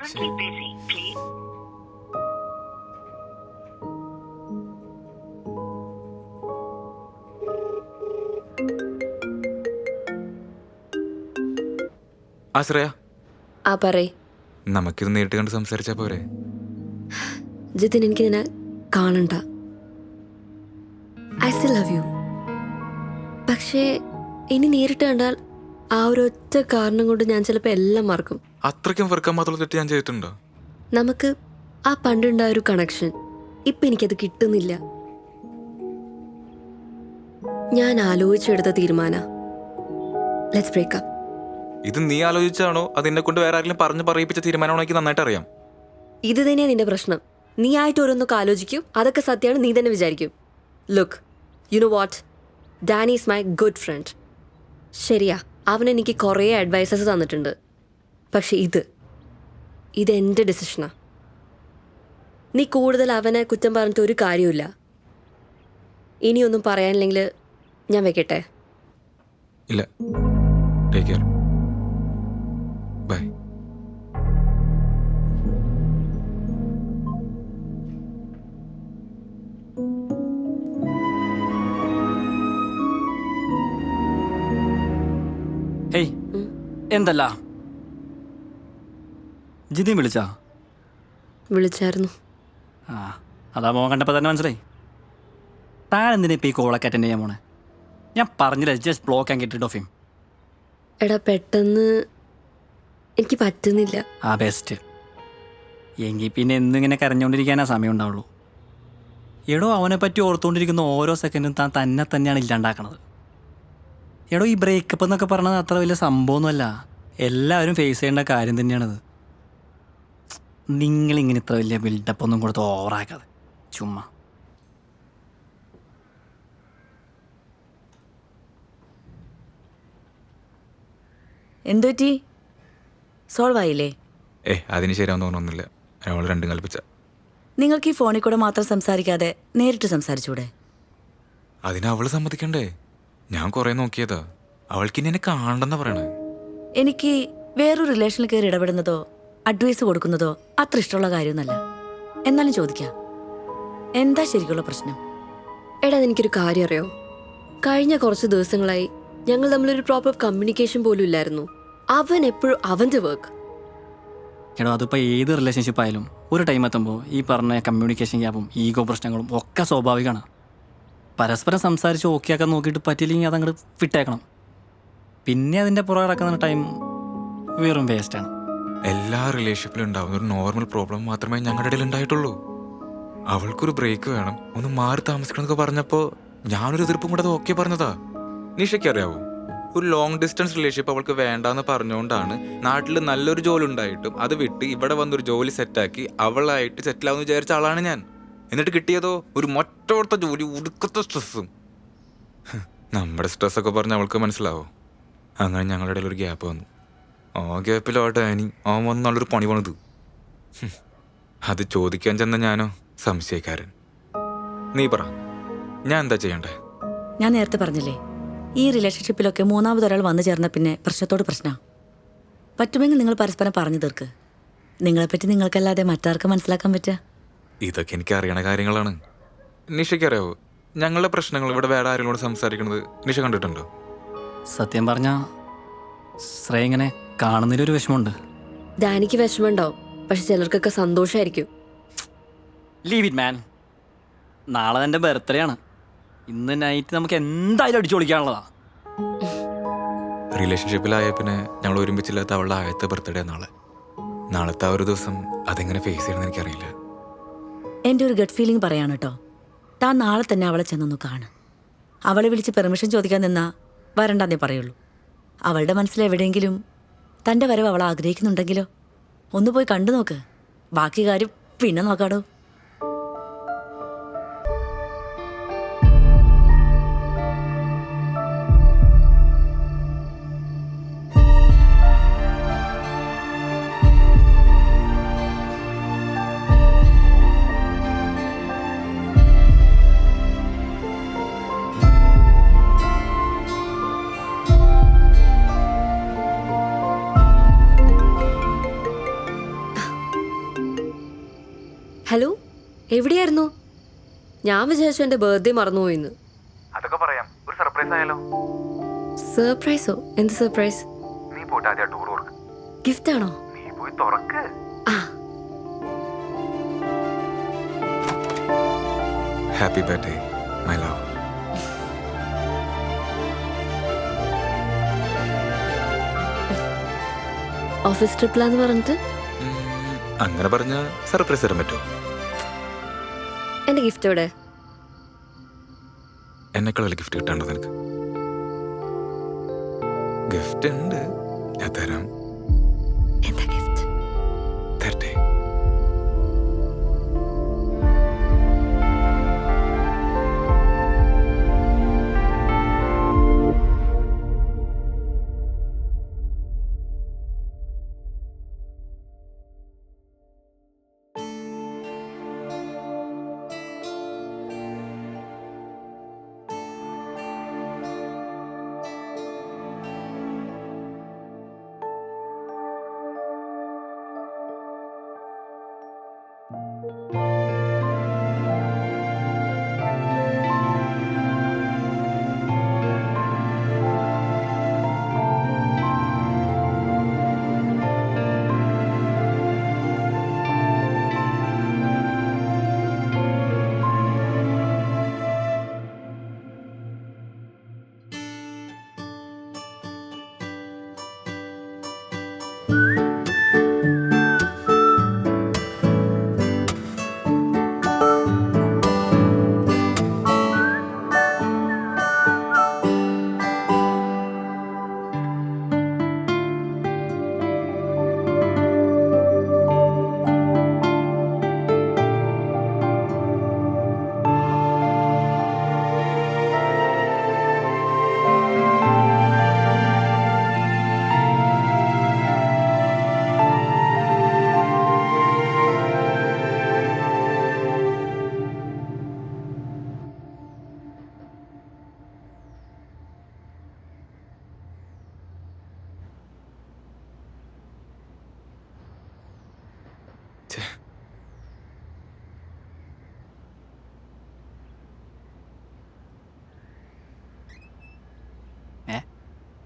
currently busy. Please. ആശ്രയ, ആ പറയ്. നമുക്കിത് നേരിട്ട് കണ്ട് സംസാരിച്ചാ പോരെ? ജിതിൻ, എനിക്ക് നിന്നെ കാണണ്ട. I still love you. പക്ഷേ ഇനി നേരിട്ട് കണ്ടാൽ ആ ഒരു ഒറ്റ കാരണം കൊണ്ട് ഞാൻ ചിലപ്പോൾ എല്ലാം മറക്കും. അത്രയ്ക്കും വെറുക്കാൻ മാത്രമുള്ള തെറ്റ് ഞാൻ ചെയ്തിട്ടുണ്ടോ? നമുക്ക് ആ പണ്ടുണ്ടായ ഒരു കണക്ഷൻ ഇപ്പം എനിക്കത് കിട്ടുന്നില്ല. ഞാൻ ആലോചിച്ചെടുത്ത തീരുമാന, ലെറ്റ്സ് ബ്രേക്ക് അപ്പ്. ഇത് നീ ആലോചിച്ചാണോ അതെന്നെ കൊണ്ട് വേറെ ആരെങ്കിലും പറഞ്ഞു പറയിപ്പിച്ച തീരുമാനമാണോ എനിക്ക് നന്നായിട്ട് അറിയാം. ഇത് തന്നെയാണ് നിന്റെ പ്രശ്നം. നീ ആയിട്ട് ഓരോന്നൊക്കെ ആലോചിക്കും, അതൊക്കെ സത്യമാണ് നീ തന്നെ വിചാരിക്കും. Look, you know what, Danny is my good friend. ശരിയാ, അവൻ എനിക്ക് കുറേ അഡ്വൈസസ് തന്നിട്ടുണ്ട്. പക്ഷെ ഇതെൻ്റെ ഡിസിഷനാണ്. നീ കൂടുതൽ അവനെ കുറ്റം പറഞ്ഞിട്ട് ഒരു കാര്യമില്ല. ഇനിയൊന്നും പറയാനില്ലെങ്കിൽ ഞാൻ വെക്കട്ടെ? ഇല്ല, ടേക്ക് കെയർ, ബൈ. ഹേയ്, എന്തല്ല ജിതിൻ വിളിച്ചാ? വിളിച്ചായിരുന്നു. ആ, അതാ മോൻ കണ്ടപ്പോൾ തന്നെ മനസ്സിലായി. താൻ എന്തിനാ ഇപ്പോൾ ഈ കോളൊക്കെ അറ്റൻഡ് ചെയ്യാൻ പോണേ? ഞാൻ പറഞ്ഞില്ല, just block and get rid of him. എടാ, പെട്ടെന്ന് എനിക്ക് പറ്റുന്നില്ല. ആ, ബെസ്റ്റ്. എങ്കിൽ പിന്നെ എന്നിങ്ങനെ കരഞ്ഞുകൊണ്ടിരിക്കാനാ സമയം ഉണ്ടാവുള്ളൂ. എടോ, അവനെ പറ്റി ഓർത്തുകൊണ്ടിരിക്കുന്ന ഓരോ സെക്കൻഡും താൻ തന്നെ തന്നെയാണ് ഇല്ലാണ്ടാക്കണത്. എടോ, ഈ ബ്രേക്കപ്പ് എന്നൊക്കെ പറഞ്ഞത് അത്ര വലിയ സംഭവമൊന്നുമല്ല. എല്ലാവരും ഫേസ് ചെയ്യേണ്ട കാര്യം തന്നെയാണത്. നിങ്ങളിങ്ങനെ ഇത്ര വലിയ ബിൽഡപ്പ് ഒന്നും കൊടുത്ത് ഓവറാക്കാതെ ചുമ്മാ. എന്തുപറ്റി? സോൾവ് ആയില്ലേ? അതിന് ശരിയാവുന്ന തോന്നുന്നില്ല. അവൾ രണ്ടും കൽപ്പിച്ച. നിങ്ങൾക്ക് ഈ ഫോണിൽ കൂടെ മാത്രം സംസാരിക്കാതെ നേരിട്ട് സംസാരിച്ചൂടെ? അതിന് അവള് സമ്മതിക്കണ്ടേ? ഞാൻ കുറെ നോക്കിയതാ. അവൾക്ക് ഇനി എന്നെ കാണണ്ടെന്നാ പറയണേ. എനിക്ക് വേറൊരു റിലേഷനിൽ കയറി ഇടപെടുന്നതോ അഡ്വൈസ് കൊടുക്കുന്നതോ അത്ര ഇഷ്ടമുള്ള കാര്യമൊന്നുമല്ല. എന്നാലും ചോദിക്കാം, എന്താ ശരിക്കുള്ള പ്രശ്നം? എടാ, എനിക്കൊരു കാര്യം അറിയോ? കഴിഞ്ഞ കുറച്ച് ദിവസങ്ങളായി ഞങ്ങൾ തമ്മിലൊരു പ്രോപ്പർ കമ്മ്യൂണിക്കേഷൻ പോലും ഇല്ലായിരുന്നു. അവൻ എപ്പോഴും അവൻ്റെ വർക്ക്. എടോ, അതിപ്പോൾ ഏത് റിലേഷൻഷിപ്പ് ആയാലും ഒരു ടൈം എത്തുമ്പോൾ ഈ പറഞ്ഞ കമ്മ്യൂണിക്കേഷൻ ഗ്യാപ്പും ഈഗോ പ്രശ്നങ്ങളും ഒക്കെ സ്വാഭാവികമാണ്. പരസ്പരം സംസാരിച്ച് ഓക്കെ ആക്കാൻ നോക്കിയിട്ട് പറ്റില്ലെങ്കിൽ അതങ്ങോട്ട് വിട്ടേക്കണം. പിന്നെ അതിൻ്റെ പുറകെ നടക്കുന്ന ടൈം വെറും വേസ്റ്റാണ്. എല്ലാ റിലേഷൻഷിപ്പിലും ഉണ്ടാവുന്ന ഒരു നോർമൽ പ്രോബ്ലം മാത്രമേ ഞങ്ങളുടെ ഇടയിൽ ഉണ്ടായിട്ടുള്ളൂ. അവൾക്കൊരു ബ്രേക്ക് വേണം, ഒന്ന് മാറി താമസിക്കണം എന്നൊക്കെ പറഞ്ഞപ്പോൾ ഞാനൊരു എതിർപ്പും കൂടെ അത് ഓക്കെ പറഞ്ഞതാ. നിഷയ്ക്ക് അറിയാവോ, ഒരു ലോങ് ഡിസ്റ്റൻസ് റിലേഷൻഷിപ്പ് അവൾക്ക് വേണ്ടാന്ന് പറഞ്ഞുകൊണ്ടാണ് നാട്ടിൽ നല്ലൊരു ജോലി ഉണ്ടായിട്ടും അത് വിട്ട് ഇവിടെ വന്നൊരു ജോലി സെറ്റാക്കി അവളായിട്ട് സെറ്റിലാവുമെന്ന് വിചാരിച്ച ആളാണ് ഞാൻ. എന്നിട്ട് കിട്ടിയതോ ഒരു മൊറ്റോടത്തെ ജോലി, ഉടുക്കത്തെ സ്ട്രെസ്സും. നമ്മുടെ സ്ട്രെസ്സൊക്കെ പറഞ്ഞ് അവൾക്ക് മനസ്സിലാവോ? അങ്ങനെ ഞങ്ങളുടെ ഇടയിൽ ഒരു ഗ്യാപ്പ് വന്നു. ആ ഗ്യാപ്പിലോട്ടെ അവൻ വന്നുള്ളൊരു പണി പണിത്. അത് ചോദിക്കാൻ ചെന്ന ഞാനോ സംശയക്കാരൻ. നീ പറ, ഞാൻ എന്താ ചെയ്യണ്ടേ? ഞാൻ നേരത്തെ പറഞ്ഞില്ലേ, ഈ റിലേഷൻഷിപ്പിലൊക്കെ മൂന്നാമതൊരാൾ വന്നു ചേർന്ന പിന്നെ പ്രശ്നത്തോട് പ്രശ്നമാണ്. പറ്റുമെങ്കിൽ നിങ്ങൾ പരസ്പരം പറഞ്ഞു തീർക്ക്. നിങ്ങളെപ്പറ്റി നിങ്ങൾക്കല്ലാതെ മറ്റാർക്ക് മനസ്സിലാക്കാൻ പറ്റുക? ഇതൊക്കെ എനിക്ക് അറിയണ കാര്യങ്ങളാണ്. നിഷയ്ക്ക് അറിയാവോ, ഞങ്ങളുടെ പ്രശ്നങ്ങൾ ഇവിടെ വേറെ ആരെങ്കിലും സംസാരിക്കുന്നത് നിഷ കണ്ടിട്ടുണ്ടോ? സത്യം പറഞ്ഞാൽ ശ്രേയ ഇങ്ങനെ കാണുന്നതിലൊരു വിഷമമുണ്ട്. ഡാനിക്ക് വിഷമമുണ്ടാവും, പക്ഷെ ചിലർക്കൊക്കെ സന്തോഷമായിരിക്കും. Leave it man. നാളെ എൻ്റെ ബർത്ത്ഡേ ആണ്. ഇന്ന് നൈറ്റ് നമുക്ക് എന്തായാലും അടിച്ചു പൊളിക്കാനുള്ളതാ. റിലേഷൻഷിപ്പിലായ പിന്നെ ഞങ്ങൾ ഒരുമിച്ചില്ലാത്ത അവളുടെ ആദ്യത്തെ ബർത്ത്ഡേ നാളത്തെ ആ ഒരു ദിവസം അതെങ്ങനെ ഫേസ് ചെയ്യണമെന്ന് എനിക്കറിയില്ല. എൻ്റെ ഒരു ഗട്ട് ഫീലിംഗ് പറയാണ് കേട്ടോ. താൻ നാളെ തന്നെ അവളെ ചെന്നൊന്നു കാണ്. അവളെ വിളിച്ച് പെർമിഷൻ ചോദിക്കാൻ നിന്നാ വരണ്ടെന്നേ പറയുള്ളൂ. അവളുടെ മനസ്സിൽ എവിടെയെങ്കിലും തൻ്റെ വരവ് അവൾ ആഗ്രഹിക്കുന്നുണ്ടെങ്കിലോ ഒന്ന് പോയി കണ്ടു നോക്ക്. ബാക്കി കാര്യം പിന്നെ നോക്കാടോ. എവിടെയായിരുന്നു? ഞാൻ വിചാരിച്ചു എൻ്റെ ബർത്ത്ഡേ മറന്നുപോയിന്ന്. അതൊക്കെ പറയാം, ഒരു സർപ്രൈസ് ആയാലോ? സർപ്രൈസോ? എന്ത് സർപ്രൈസ്? നീ പോയിട്ട് ആദ്യം ഡോർ തുറക്ക്. ഗിഫ്റ്റ് ആണോ? നീ പോയി തുറക്ക്. ആ, happy birthday my love. Office ട്രിപ്പിലാന്ന് പറഞ്ഞിട്ട് അങ്ങനെ പറഞ്ഞ സർപ്രൈസ് തരാൻ പറ്റുമോ? എൻ്റെ ഗിഫ്റ്റ് എവിടെ? എന്നെക്കാൾ വലിയ ഗിഫ്റ്റ് കിട്ടാണ്ടോ നിനക്ക്? ഗിഫ്റ്റ് ഉണ്ട്, ഞാൻ തരാം. എന്താ ഗിഫ്റ്റ്? തരട്ടെ.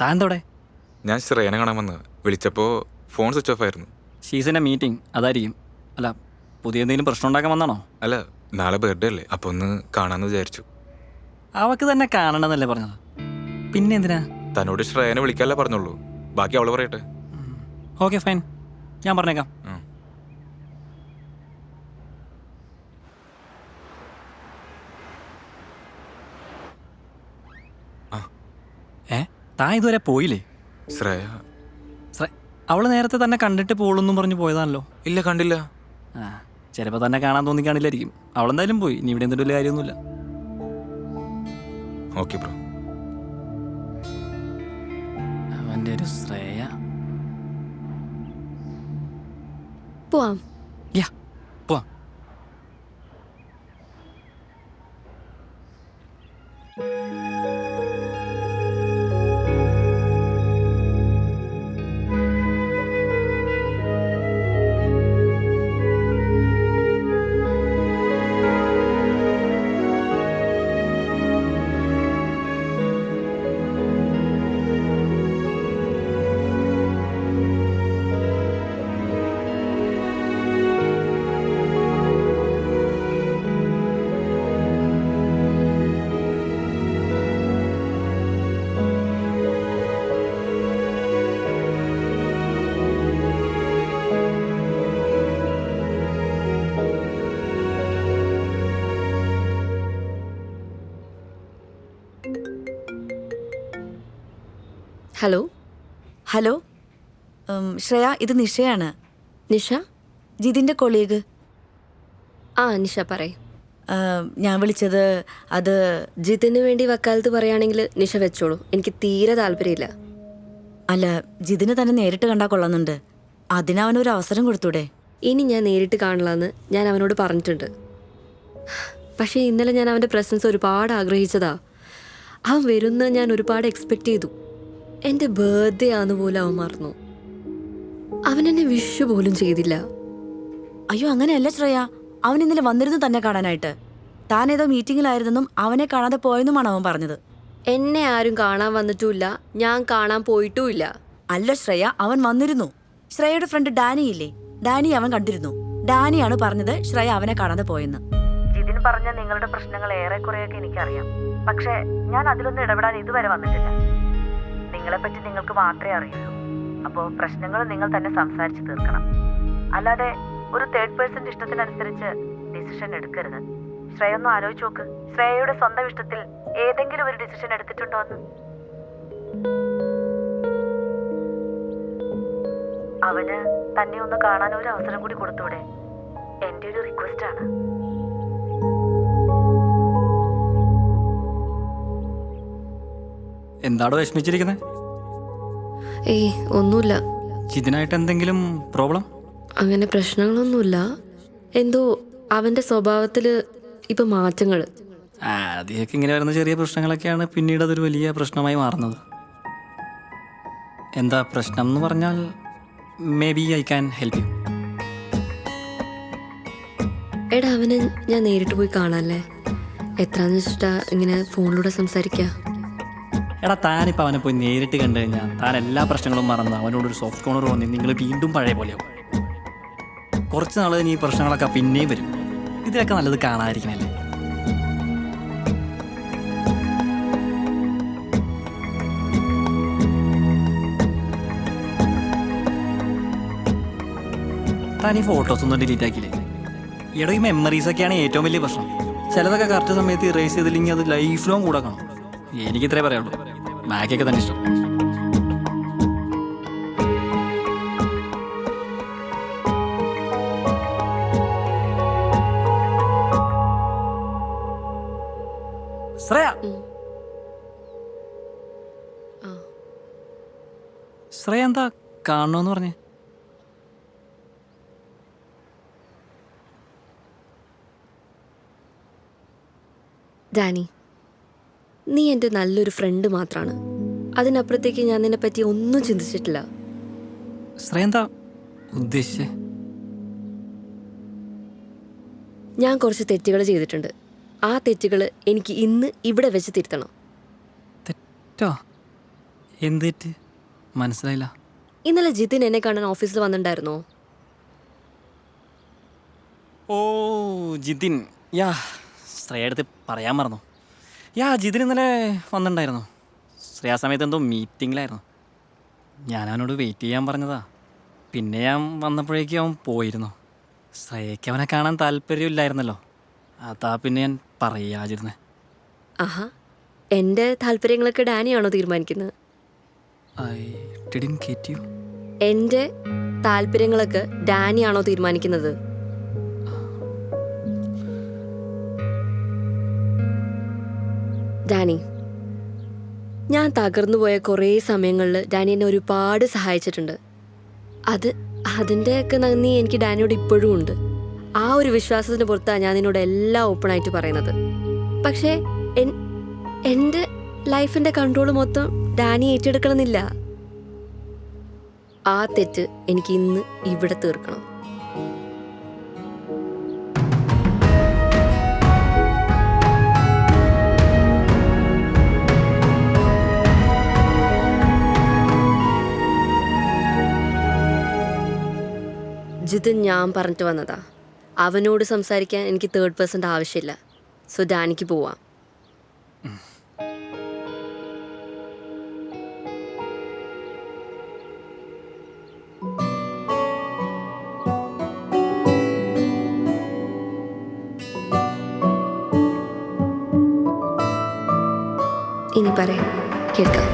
താന്തോടെ? ഞാൻ ശ്രേയനെ കാണാൻ വന്ന് വിളിച്ചപ്പോൾ ഫോൺ സ്വിച്ച് ഓഫ് ആയിരുന്നു. ഷീസിൻ്റെ മീറ്റിംഗ് അതായിരിക്കും. അല്ല, പുതിയ എന്തെങ്കിലും പ്രശ്നം ഉണ്ടാക്കാൻ വന്നാണോ? അല്ല, നാളെ ബർത്ത്ഡേ അല്ലേ, അപ്പോൾ ഒന്ന് കാണാമെന്ന് വിചാരിച്ചു. അവക്ക് തന്നെ കാണണമെന്നല്ലേ പറഞ്ഞത്, പിന്നെ എന്തിനാ? തന്നോട് ശ്രേയനെ വിളിക്കാനല്ലേ പറഞ്ഞുള്ളൂ, ബാക്കി അവള് പറയട്ടെ. ഓക്കെ ഫൈൻ, ഞാൻ പറഞ്ഞേക്കാം. താൻ ഇതുവരെ പോയില്ലേ? ശ്രേയ അവള് നേരത്തെ തന്നെ കണ്ടിട്ട് പോളെന്നും പറഞ്ഞു പോയതാണല്ലോ. ഇല്ല, കണ്ടില്ല. ആ, ചിലപ്പോൾ തന്നെ കാണാൻ തോന്നിക്കാണില്ലായിരിക്കും. അവളെന്തായാലും പോയി, ഇനി ഇവിടെ എന്തെങ്കിലും കാര്യമൊന്നുമില്ല. Okay bro. അവൻ്റെ ഒരു ശ്രേയ. പോവാം. യാ, പോവാം. ഹലോ. ഹലോ, ശ്രേയ, ഇത് നിഷയാണ്. നിഷ? ജിതിൻ്റെ കൊളീഗ്. ആ, നിഷ പറയ്. ഞാൻ വിളിച്ചത് അത് ജിതിന് വേണ്ടി വക്കാലത്ത് പറയുകയാണെങ്കിൽ നിഷ വെച്ചോളൂ, എനിക്ക് തീരെ താല്പര്യമില്ല. അല്ല, ജിതിന് തന്നെ നേരിട്ട് കണ്ടാൽ കൊള്ളുന്നുണ്ട്. അതിനവനൊരു അവസരം കൊടുത്തൂടെ? ഇനി ഞാൻ നേരിട്ട് കാണില്ലെന്ന് ഞാൻ അവനോട് പറഞ്ഞിട്ടുണ്ട്. പക്ഷേ ഇന്നലെ ഞാൻ അവൻ്റെ പ്രസൻസ് ഒരുപാട് ആഗ്രഹിച്ചതാ. അവൻ വരുന്ന ഞാൻ ഒരുപാട് എക്സ്പെക്റ്റ് ചെയ്തു. എൻ്റെ ബർത്ത്ഡേ ആന്ന് പോലും അവൻ മറന്നു. അവൻ എന്നെ വിഷ് പോലും ചെയ്തില്ല. അയ്യോ, അങ്ങനെയല്ല ശ്രേയ, അവൻ ഇന്നലെ വന്നിരുന്നു തന്നെ കാണാനായിട്ട്. താൻ ഏതോ മീറ്റിംഗിലായിരുന്നെന്നും അവനെ കാണാതെ പോയെന്നുമാണ് അവൻ പറഞ്ഞത്. എന്നെ ആരും കാണാൻ വന്നിട്ടുമില്ല, ഞാൻ കാണാൻ പോയിട്ടുമില്ല. അല്ല ശ്രേയ, അവൻ വന്നിരുന്നു. ശ്രേയയുടെ ഫ്രണ്ട് ഡാനി ഇല്ലേ, ഡാനി അവൻ കണ്ടിരുന്നു. ഡാനിയാണ് പറഞ്ഞത് ശ്രേയ അവനെ കാണാതെ പോയെന്ന്. ജിതിൻ പറഞ്ഞ നിങ്ങളുടെ പ്രശ്നങ്ങൾ ഏറെക്കുറെയൊക്കെ എനിക്കറിയാം. പക്ഷേ ഞാൻ അതിലൊന്നും ഇടപെടാൻ ഇതുവരെ വന്നിട്ടില്ല. നിങ്ങളെപ്പറ്റി നിങ്ങൾക്ക് മാത്രമേ അറിയുള്ളൂ. അപ്പോൾ പ്രശ്നങ്ങൾ നിങ്ങൾ തന്നെ സംസാരിച്ച് തീർക്കണം. അല്ലാതെ ഒരു തേർഡ് പേഴ്സന്റെ ഇഷ്ടത്തിനനുസരിച്ച് ഡിസിഷൻ എടുക്കരുത്. ശ്രേയ ഒന്ന് ആലോചിച്ച് നോക്ക്. ശ്രേയയുടെ സ്വന്തം ഇഷ്ടത്തിൽ ഏതെങ്കിലും ഒരു ഡിസിഷൻ എടുത്തിട്ടുണ്ടോ എന്ന്. അവന് തന്നെ ഒന്ന് കാണാൻ ഒരു അവസരം കൂടി കൊടുത്തൂടെ? എന്റെ ഒരു റിക്വസ്റ്റ് ആണ്. എന്താടോ വിഷമിച്ചിരിക്കുന്നത്? ഏയ് ഒന്നുമില്ല, ഇതിനായിട്ട് എന്തെങ്കിലും പ്രോബ്ലം? അങ്ങനെ പ്രശ്നങ്ങളൊന്നുമില്ല. എന്തോ അവന്റെ സ്വഭാവത്തിൽ ഇപ്പൊ മാറ്റങ്ങൾ. ആദ്യമൊക്കെ ഇങ്ങനെ വരുന്ന ചെറിയ പ്രശ്നങ്ങളൊക്കെയാണ് പിന്നീട് അതൊരു വലിയ പ്രശ്നമായി മാറുന്നത്. എന്താ പ്രശ്നം എന്ന് പറഞ്ഞാൽ may be I can help you. എടാ, അവനെ ഞാൻ നേരിട്ട് പോയി കാണാല്ലേ? എത്രാന്ന് വെച്ചിട്ടാ ഇങ്ങനെ ഫോണിലൂടെ സംസാരിക്കുക? എടാ, താനിപ്പോൾ അവനെ പോയി നേരിട്ട് കണ്ടു കഴിഞ്ഞാൽ താൻ എല്ലാ പ്രശ്നങ്ങളും മറന്ന് അവനോടൊരു സോഫ്റ്റ് കോർണർ തോന്നി നിങ്ങൾ വീണ്ടും പഴയ പോലെയാവും. കുറച്ച് നാൾ കഴിഞ്ഞ് ഈ പ്രശ്നങ്ങളൊക്കെ പിന്നെയും വരും. ഇതിലൊക്കെ നല്ലത് കാണാതിരിക്കണല്ലേ. താൻ ഈ ഫോട്ടോസ് ഒന്നും ഡിലീറ്റ് ആക്കിയില്ലേ? ഈയിടെ ഈ മെമ്മറീസ് ഒക്കെയാണ് ഏറ്റവും വലിയ പ്രശ്നം. ചിലതൊക്കെ കറക്റ്റ് സമയത്ത് ഇറേസ് ചെയ്തില്ലെങ്കിൽ അത് ലൈഫ് ലോങ് കൂടെ കാണും. എനിക്ക് ഇത്രേ പറയുള്ളൂ. ബാക്കിയൊക്കെ തന്നെ ഇഷ്ടം. ശ്രേയ, ശ്രേയ എന്താ കാണണമെന്ന് പറഞ്ഞേ? ഡാനി, നീ എൻ്റെ നല്ലൊരു ഫ്രണ്ട് മാത്രമാണ്. അതിനപ്പുറത്തേക്ക് ഞാൻ നിന്നെ പറ്റി ഒന്നും ചിന്തിച്ചിട്ടില്ല. ശ്രേയ എന്താ ഉദ്ദേശിച്ചേ? ഞാൻ കുറച്ച് തെറ്റുകൾ ചെയ്തിട്ടുണ്ട്. ആ തെറ്റുകൾ എനിക്ക് ഇന്ന് ഇവിടെ വെച്ച് തിരുത്തണം. തെറ്റോ? എന്ത് തെറ്റ്? മനസ്സിലായില്ല. ഇന്നലെ ജിതിൻ എന്നെ കാണാൻ ഓഫീസിൽ വന്നിട്ടുണ്ടായിരുന്നോ? ഓ, ജിതിൻ. യാ, ശ്രേയ അടുത്ത് പറയാൻ മറന്നു. യാ, ജിതിൻ ഇന്നലെ വന്നിട്ടുണ്ടായിരുന്നു. ശ്രേയ സമയത്ത് എന്തോ മീറ്റിങ്ങിലായിരുന്നു. ഞാൻ അവനോട് വെയിറ്റ് ചെയ്യാൻ പറഞ്ഞതാ. പിന്നെ ഞാൻ വന്നപ്പോഴേക്കും അവൻ പോയിരുന്നു. ശ്രേയയ്ക്ക് അവനെ കാണാൻ താല്പര്യമില്ലായിരുന്നല്ലോ. അതാ പിന്നെ ഞാൻ പറയാതിരുന്നേ. ആഹാ, എൻ്റെ താല്പര്യങ്ങളൊക്കെ ഡാനിയാണോ തീരുമാനിക്കുന്നത്? I didn't get you. എൻ്റെ താല്പര്യങ്ങളൊക്കെ ഡാനിയാണോ തീരുമാനിക്കുന്നത്? ഡാനി, ഞാൻ തകർന്നു പോയ കുറേ സമയങ്ങളിൽ ഡാനി എന്നെ ഒരുപാട് സഹായിച്ചിട്ടുണ്ട്. അതിൻ്റെയൊക്കെ നന്ദി എനിക്ക് ഡാനിയോട് ഇപ്പോഴും ഉണ്ട്. ആ ഒരു വിശ്വാസത്തിന് പുറത്താണ് ഞാൻ നിന്നോട് എല്ലാം ഓപ്പണായിട്ട് പറയുന്നത്. പക്ഷേ എൻ്റെ ലൈഫിൻ്റെ കൺട്രോൾ മൊത്തം ഡാനി ഏറ്റെടുക്കണമെന്നില്ല. ആ തെറ്റ് എനിക്ക് ഇന്ന് ഇവിടെ തീർക്കണം. ജിതിൻ ഞാൻ പറഞ്ഞിട്ട് വന്നതാ. അവനോട് സംസാരിക്കാൻ എനിക്ക് തേർഡ് പേഴ്സൻ്റെ ആവശ്യമില്ല. സോ ഡാനിക്ക് പോവാം. ഇനി പറയാം, കേൾക്കാം.